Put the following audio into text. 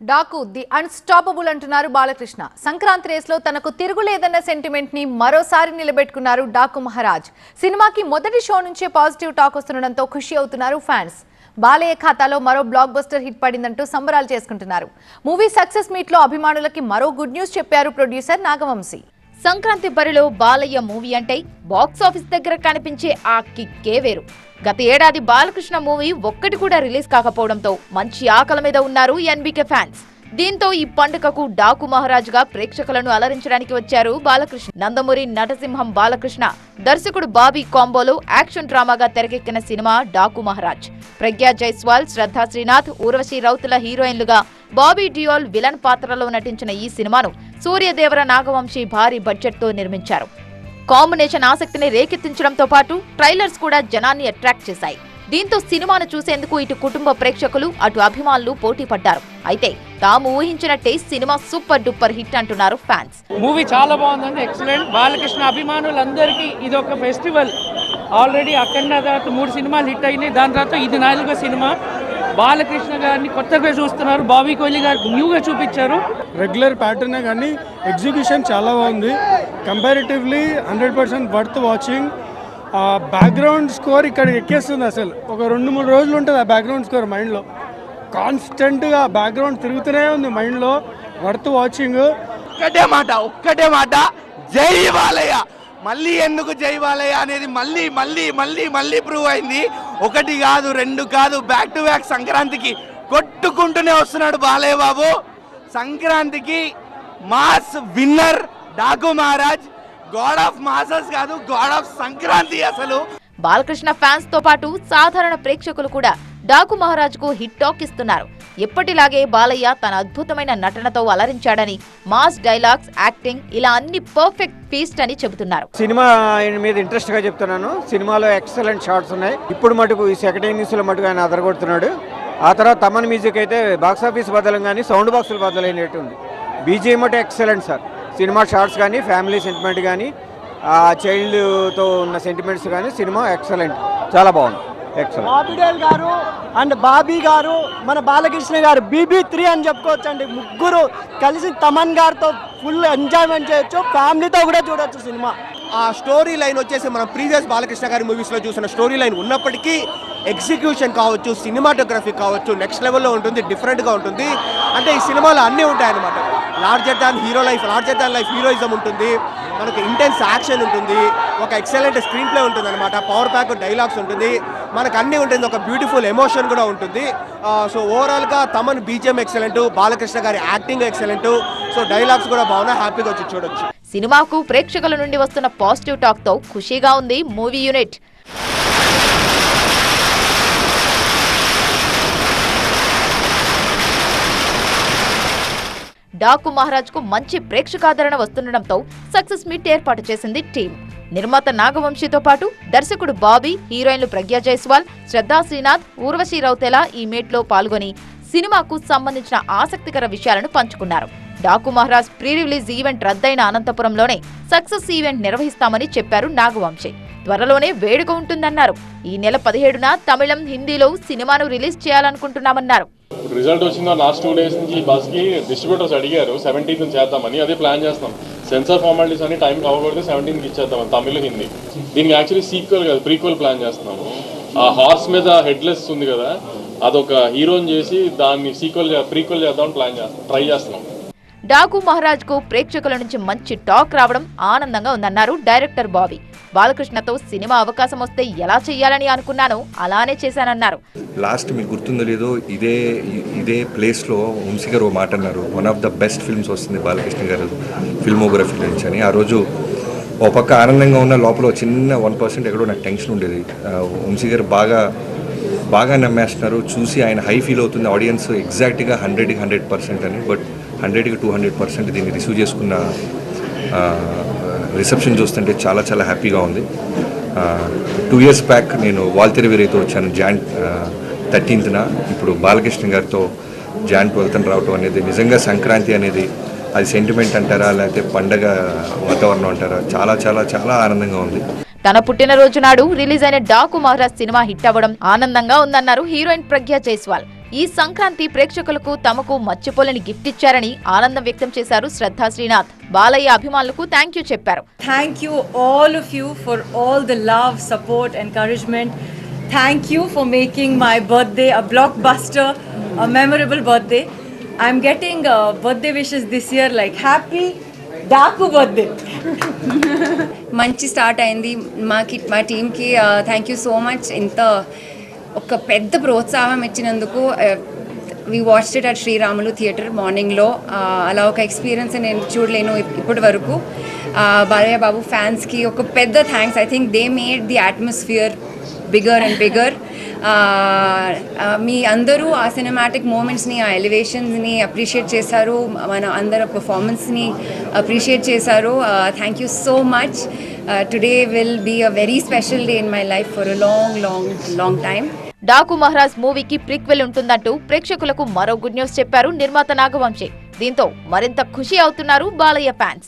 Daaku the unstoppable అంటున్నారు బాలకృష్ణ. సంక్రాంతి రేస్లో తనకు తిరుగులేదన్న సెంటిమెంట్ ని మరోసారి నిలబెట్టుకున్నారు డాకు మహారాజ్. సినిమాకి మొదటి షో నుంచే పాజిటివ్ టాక్ వస్తుండడంతో ఖుషి అవుతున్నారు ఫ్యాన్స్. బాలయ్య ఖాతాలో మరో బ్లాక్ బస్టర్ హిట్ పడిందంటూ సంబరాలు చేసుకుంటున్నారు. మూవీ సక్సెస్ మీట్ లో అభిమానులకి మరో గుడ్ న్యూస్ చెప్పారు ప్రొడ్యూసర్ నాగవంశీ. సంక్రాంతి బరిలో బాలయ్య మూవీ అంటే బాక్స్ ఆఫీస్ దగ్గర కనిపించే ఆ కిక్కే వేరు. గత ఏడాది బాలకృష్ణ మూవీ ఒక్కటి కూడా రిలీజ్ కాకపోవడంతో మంచి ఆకలి మీద ఉన్నారు ఎన్బీకే ఫ్యాన్స్. దీంతో ఈ పండుగకు డాకు మహారాజుగా ప్రేక్షకులను అలరించడానికి వచ్చారు బాలకృష్ణ. నందమూరి నటసింహం బాలకృష్ణ, దర్శకుడు బాబీ కాంబోలో యాక్షన్ డ్రామాగా తెరకెక్కిన సినిమా డాకు మహారాజ్. ప్రజ్ఞా జైస్వాల్, శ్రద్ధా శ్రీనాథ్, ఊర్వశి రౌతుల హీరోయిన్లుగా బాబీ డియోల్ విలన్ పాత్రలో నటించిన ఈ సినిమాను సూర్యదేవర నాగవంశీ భారీ బడ్జెట్ తో నిర్మించారు. కాంబినేషన్ ఆసక్తిని రేకెత్తించడంతో పాటు ట్రైలర్స్ కూడా జనాన్ని అట్రాక్ట్ చేశాయి. దీంతో సినిమాను చూసేందుకు ఇటు కుటుంబ ప్రేక్షకులు, అటు అభిమానులు పోటీ పడ్డారు. అయితే తాము ఊహించినట్టే సినిమా సూపర్ డూపర్ హిట్ అంటున్నారు ఫ్యాన్స్. మూవీ చాలా బాగుందండి, ఎక్సలెంట్. బాలకృష్ణ అభిమానులందరికీ ఇది ఒక ఫెస్టివల్. ఆల్రెడీ అఖండ తర్వాత 3 సినిమాలు హిట్ అయినాయి. దాని తర్వాత ఇది 4వ సినిమా. బాలకృష్ణ గారిని కొత్తగా చూస్తున్నారు, బాబీ కోహ్లీ గారు న్యూగా చూపించారు. రెగ్యులర్ ప్యాటర్నే కానీ ఎగ్జిక్యూషన్ చాలా బాగుంది. Comparatively 100% worth watching. Background score ఇక్కడ ఎక్కేస్తుంది. అసలు ఒక 2-3 రోజులు ఉంటుంది ఆ బ్యాక్గ్రౌండ్ స్కోర్ మైండ్లో. కాన్స్టెంట్గా బ్యాక్గ్రౌండ్ తిరుగుతూనే ఉంది మైండ్లో. Worth watching. ఒక్కటే మాట జై బాలయ్య. మళ్ళీ ఎందుకు జై బాలయ్య అనేది మళ్ళీ మళ్ళీ మళ్ళీ మళ్ళీ ప్రూవ్ అయింది. 1 కాదు 2 కాదు, బ్యాక్ టు బ్యాక్ సంక్రాంతికి కొట్టుకుంటూనే వస్తున్నాడు బాలయ్య బాబు. సంక్రాంతికి mass winner Daaku Maharaj. God of masses కాదు, గాడ్ ఆఫ్ సంక్రాంతి. అసలు బాలకృష్ణ ఫ్యాన్స్ తో పాటు సాధారణ ప్రేక్షకులు కూడా డాకు మహారాజ్ కు హిట్ టాక్ ఇస్తున్నారు. ఎప్పటిలాగే బాలయ్య తన అద్భుతమైన నటనతో అలరించాడని, మాస్ డైలాగ్స్, యాక్టింగ్ ఇలా అన్ని పర్ఫెక్ట్ ఫీస్ట్ అని చెబుతున్నారు. సినిమా మీద ఇంట్రెస్ట్ గా చెప్తున్నాను. సినిమాలో ఎక్సలెంట్ షాట్స్ ఉన్నాయి. ఇప్పుడు మటుకు ఈ సెకండ్ ఇన్నింగ్స్ లో మటుకు ఆయన అదరగొడుతున్నాడు. ఆ తర్వాత తమన్ మ్యూజిక్ అయితే బాక్స్ ఆఫీస్ బద్దలం కానీ సౌండ్ బాక్సులు బద్దలైనట్టు ఉంది. బీజిఎం అంటే ఎక్సలెంట్ సార్. సినిమా షార్ట్స్ కానీ, ఫ్యామిలీ సెంటిమెంట్ కానీ, ఆ చైల్డ్తో ఉన్న సెంటిమెంట్స్ కానీ సినిమా ఎక్సలెంట్, చాలా బాగుంది. బాబీ డేల్ గారు అండ్ బాబీ గారు, మన బాలకృష్ణ గారు BB3 అని చెప్పుకోవచ్చు అండి. ముగ్గురు కలిసి తమన్ గారితో ఫుల్ ఎంజాయ్మెంట్ చేయొచ్చు, ఫ్యామిలీతో కూడా చూడొచ్చు సినిమా. ఆ స్టోరీ లైన్ వచ్చేసి మనం ప్రీవియస్ బాలకృష్ణ గారి మూవీస్లో చూసిన స్టోరీ లైన్ ఉన్నప్పటికీ ఎగ్జిక్యూషన్ కావచ్చు, సినిమాటోగ్రఫీ కావచ్చు నెక్స్ట్ లెవెల్లో ఉంటుంది, డిఫరెంట్గా ఉంటుంది. అంటే ఈ సినిమాలో అన్నీ ఉంటాయన్నమాట. Larger than hero life, larger than life heroism ఉంటుంది, మనకు ఇంటెన్స్ యాక్షన్ ఉంటుంది, ఒక ఎక్సలెంట్ స్క్రీన్ ప్లే ఉంటుంది అనమాట, పవర్ ప్యాక్ డైలాగ్స్ ఉంటుంది, మనకు అన్నీ ఉంటుంది, ఒక బ్యూటిఫుల్ ఎమోషన్ కూడా ఉంటుంది. సో ఓవరాల్గా తమన్ బీజిఎం ఎక్సలెంట్, బాలకృష్ణ గారి యాక్టింగ్ ఎక్సలెంట్, సో డైలాగ్స్ కూడా బాగున్నాయి, హ్యాపీగా వచ్చి చూడొచ్చు. సినిమాకు ప్రేక్షకుల నుండి వస్తున్న పాజిటివ్ టాక్ తో ఖుషీగా ఉంది మూవీ యూనిట్. డాకు మహారాజ్ కు మంచి ప్రేక్షకాదరణ వస్తుండడంతో సక్సెస్ మీట్ ఏర్పాటు చేసింది టీం. నిర్మాత నాగవంశీతో పాటు దర్శకుడు బాబీ, హీరోయిన్లు ప్రజ్ఞా జైస్వాల్, శ్రద్ధా శ్రీనాథ్, ఊర్వశి రౌతేలా ఈ మీట్ లో పాల్గొని సినిమాకు సంబంధించిన ఆసక్తికర విషయాలను పంచుకున్నారు. Daku Maharaj pre release event రద్దయిన అనంతపురంలోనే సక్సెస్ ఈవెంట్ నిర్వహిస్తామని చెప్పారు నాగవంశీ. త్వరలోనే వేడుక ఉంటుందన్నారు. ఈ నెల 17న తమిళం, హిందీలో సినిమాను రిలీజ్ చేయాలనుకుంటున్నామన్నారు. రిజల్ట్ వచ్చిన లాస్ట్ 2 days నుంచి బస్ కి డిస్ట్రిబ్యూటర్స్ అడిగారు 17th చేద్దామని. అదే ప్లాన్ చేస్తాం. సెన్సార్ ఫార్మాలిటీస్ అని టైం అవ్వకూడదు, 17th ఇచ్చేద్దాం తమిళ, హిందీ. దీనికి యాక్చువల్లీ సీక్వెల్ కాదు, ప్రీక్వెల్ ప్లాన్ చేస్తున్నాము. ఆ హార్స్ మీద హెడ్లెస్ ఉంది కదా, అదొక హీరోని చేసి దాన్ని ప్రీక్వెల్ చేద్దామని ట్రై చేస్తున్నాం. డాకు మహారాజ్ కు ప్రేక్షకుల నుంచి మంచి టాక్ రావడం ఆనందంగా ఉందన్నారు డైరెక్టర్ బాబీ. బాలకృష్ణతో సినిమా అవకాశం వస్తే ఎలా చేయాలని అనుకున్నానో అలానే చేశానన్నారు. లాస్ట్ మీకు గుర్తుందో లేదో, ఇదే ప్లేస్లో వంశీ గారు మాట అన్నారు, one of the best films వస్తుంది బాలకృష్ణ గారు ఫిల్మోగ్రఫీ నుంచి అని. ఆ రోజు ఒక పక్క ఆనందంగా ఉన్న లోపల చిన్న 1% ఎక్కడో నాకు టెన్షన్ ఉండేది. వంశీ గారు బాగా నమ్మేస్తున్నారు. చూసి ఆయన హై ఫీల్ అవుతుంది ఆడియన్స్, ఎగ్జాక్ట్గా 100కి 100% అని. బట్ 100కి 200% దీన్ని రిసీవ్ చేసుకున్న రిసెప్షన్ చూస్తుంటే చాలా చాలా హ్యాపీగా ఉంది. 2 years బ్యాక్ నేను వాల్తెర వీరయ్యతో వచ్చాను Jan 13th. ఇప్పుడు బాలకృష్ణ గారితో Jan 12th రావటం అనేది నిజంగా సంక్రాంతి అనేది అది సెంటిమెంట్ అంటారా, లేకపోతే పండగ వాతావరణం అంటారా, చాలా చాలా చాలా ఆనందంగా ఉంది. తన పుట్టినరోజు నాడు రిలీజ్ అయిన డాకు మహారాజ్ సినిమా హిట్ అవ్వడం ఆనందంగా ఉందన్నారు హీరోయిన్ ప్రజ్ఞా జైస్వాల్. ఈ సంక్రాంతి ప్రేక్షకులకు తమకు మర్చిపోలేని గిఫ్ట్ ఇచ్చారని ఆనందం వ్యక్తం చేశారు శ్రద్ధా శ్రీనాథ్. బాలయ్య అభిమానులకు థ్యాంక్ యూ చెప్పారు. Thank you all of you for all the love, support, encouragement. Thank you for making my birthday a blockbuster, a memorable birthday. I'm getting birthday wishes this year like happy Daku birthday. మంచి start అయింది మా టీమ్కి. Thank you so much. ఇంత ఒక పెద్ద ప్రోత్సాహం ఇచ్చినందుకు. We watched it at Sriramulu theatre మార్నింగ్లో. అలా ఒక ఎక్స్పీరియన్స్ నేను చూడలేను ఇప్పటి వరకు. బాలయ్య బాబు ఫ్యాన్స్కి ఒక పెద్ద thanks. I think they made the atmosphere bigger and bigger. మీ అందరూ ఆ సినిమాటిక్ మూమెంట్స్ని, ఆ ఎలివేషన్స్ని అప్రిషియేట్ చేశారు. మన అందరూ పర్ఫార్మెన్స్ని అప్రిషియేట్ చేశారు. Thank you so much. Today will be a very special day in my life for a long long long time. Daaku Maharaaj మూవీకి ప్రీక్వెల్ ఉంటుందంటూ ప్రేక్షకులకు మరో గుడ్ న్యూస్ చెప్పారు నిర్మాత నాగవంశీ. దీంతో మరింత ఖుషి అవుతున్నారు బాలయ్య ఫ్యాన్స్.